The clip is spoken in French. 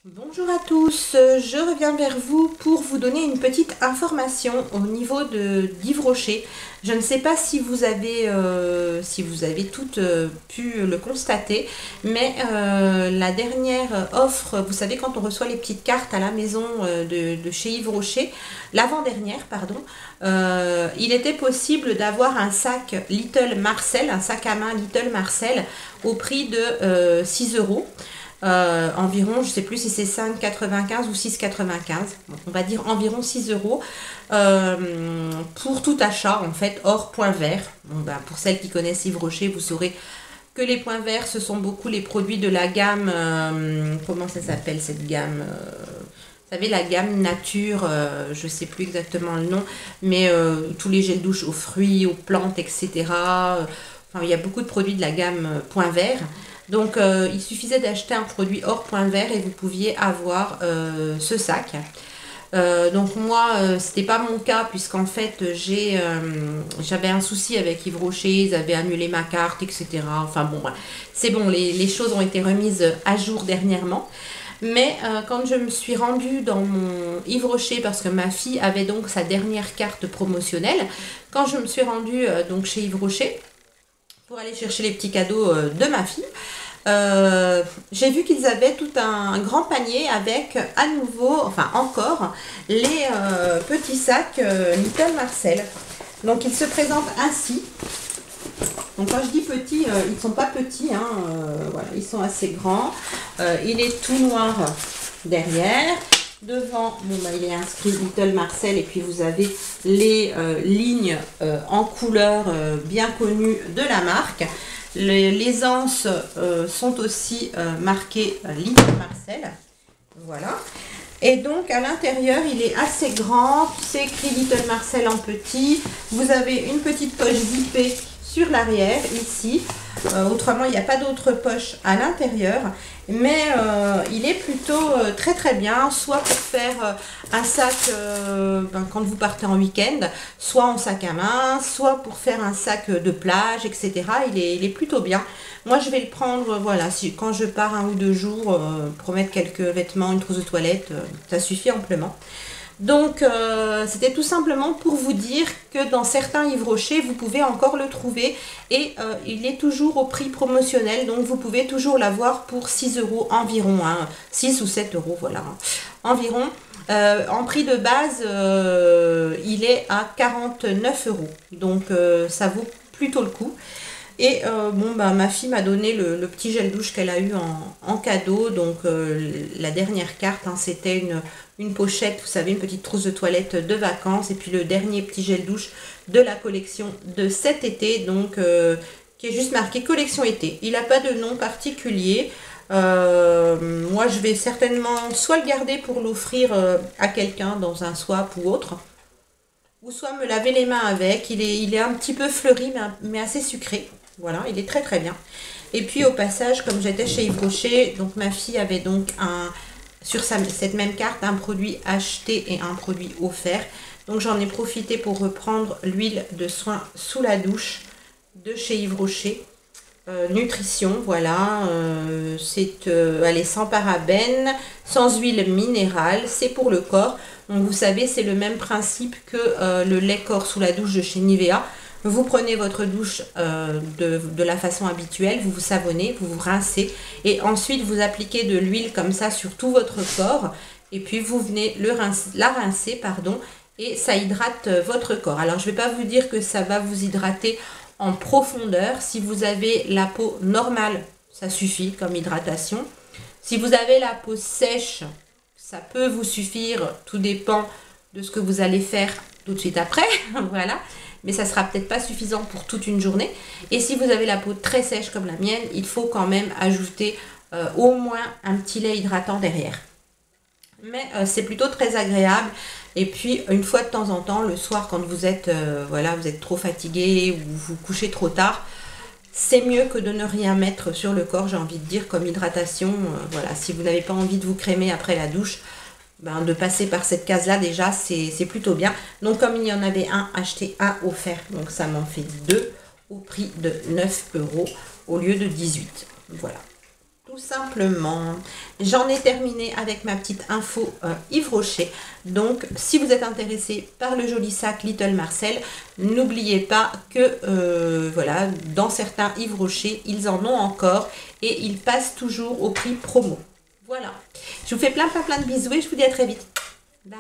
Bonjour à tous, je reviens vers vous pour vous donner une petite information au niveau d'Yves Rocher. Je ne sais pas si vous avez toutes pu le constater, mais la dernière offre, vous savez quand on reçoit les petites cartes à la maison de chez Yves Rocher, l'avant-dernière pardon, il était possible d'avoir un sac Little Marcel, un sac à main Little Marcel au prix de 6 euros. Environ, je ne sais plus si c'est 5,95 ou 6,95, on va dire environ 6 euros pour tout achat en fait, hors point vert. Bon, ben, pour celles qui connaissent Yves Rocher, vous saurez que les points verts, ce sont beaucoup les produits de la gamme, comment ça s'appelle cette gamme vous savez, la gamme nature, je ne sais plus exactement le nom, mais tous les gels douche aux fruits, aux plantes, etc. Enfin, il y a beaucoup de produits de la gamme point vert. Donc, il suffisait d'acheter un produit hors point vert et vous pouviez avoir ce sac. Donc moi, c'était pas mon cas puisqu'en fait, j'avais un souci avec Yves Rocher, ils avaient annulé ma carte, etc. Enfin bon, c'est bon, les choses ont été remises à jour dernièrement. Mais quand je me suis rendue dans mon Yves Rocher, parce que ma fille avait donc sa dernière carte promotionnelle, quand je me suis rendue donc chez Yves Rocher, pour aller chercher les petits cadeaux de ma fille, j'ai vu qu'ils avaient tout un grand panier avec à nouveau, enfin encore, les petits sacs Little Marcel. Donc ils se présentent ainsi. Donc quand je dis petits, ils ne sont pas petits, hein, voilà, ils sont assez grands. Il est tout noir derrière. Devant, bon, bah, il est inscrit Little Marcel et puis vous avez les lignes en couleur bien connues de la marque. Les anses sont aussi marquées Little Marcel. Voilà. Et donc à l'intérieur, il est assez grand. C'est écrit Little Marcel en petit. Vous avez une petite poche zippée sur l'arrière ici. Autrement, il n'y a pas d'autre poche à l'intérieur. Mais il est plutôt très très bien, soit pour faire un sac quand vous partez en week-end, soit en sac à main, soit pour faire un sac de plage, etc. Il est plutôt bien. Moi, je vais le prendre, voilà, quand je pars 1 ou 2 jours pour mettre quelques vêtements, une trousse de toilette, ça suffit amplement. Donc, c'était tout simplement pour vous dire que dans certains Yves Rocher, vous pouvez encore le trouver et il est toujours au prix promotionnel. Donc, vous pouvez toujours l'avoir pour 6 euros environ, hein, 6 ou 7 euros, voilà, environ. En prix de base, il est à 49 euros. Donc, ça vaut plutôt le coup. Et bon, bah, ma fille m'a donné le petit gel douche qu'elle a eu en cadeau. Donc la dernière carte, hein, c'était une pochette, vous savez, une petite trousse de toilette de vacances. Et puis le dernier petit gel douche de la collection de cet été. Donc qui est juste marqué collection été. Il n'a pas de nom particulier. Moi, je vais certainement soit le garder pour l'offrir à quelqu'un dans un swap ou autre. Ou soit me laver les mains avec. Il est un petit peu fleuri, mais assez sucré. Voilà, il est très très bien. Et puis au passage, comme j'étais chez Yves Rocher, donc ma fille avait donc sur cette même carte un produit acheté et un produit offert. Donc j'en ai profité pour reprendre l'huile de soin sous la douche de chez Yves Rocher. Nutrition, voilà, elle est sans parabènes, sans huile minérale, c'est pour le corps. Donc vous savez, c'est le même principe que le lait corps sous la douche de chez Nivea. Vous prenez votre douche de la façon habituelle, vous vous savonnez, vous vous rincez et ensuite vous appliquez de l'huile comme ça sur tout votre corps et puis vous venez la rincer, pardon, et ça hydrate votre corps. Alors je ne vais pas vous dire que ça va vous hydrater en profondeur. Si vous avez la peau normale, ça suffit comme hydratation. Si vous avez la peau sèche, ça peut vous suffire, tout dépend de ce que vous allez faire tout de suite après, voilà. Mais ça sera peut-être pas suffisant pour toute une journée. Et si vous avez la peau très sèche comme la mienne, il faut quand même ajouter au moins un petit lait hydratant derrière. Mais c'est plutôt très agréable. Et puis une fois de temps en temps, le soir quand vous êtes, voilà, vous êtes trop fatigué ou vous couchez trop tard, c'est mieux que de ne rien mettre sur le corps, j'ai envie de dire, comme hydratation. Voilà, si vous n'avez pas envie de vous crémer après la douche, ben, de passer par cette case-là, déjà, c'est plutôt bien. Donc, comme il y en avait un acheté à offert, donc ça m'en fait 2 au prix de 9 euros au lieu de 18. Voilà. Tout simplement. J'en ai terminé avec ma petite info Yves Rocher. Donc, si vous êtes intéressé par le joli sac Little Marcel, n'oubliez pas que voilà, dans certains Yves Rocher, ils en ont encore et ils passent toujours au prix promo. Voilà. Je vous fais plein de bisous et je vous dis à très vite. Bye.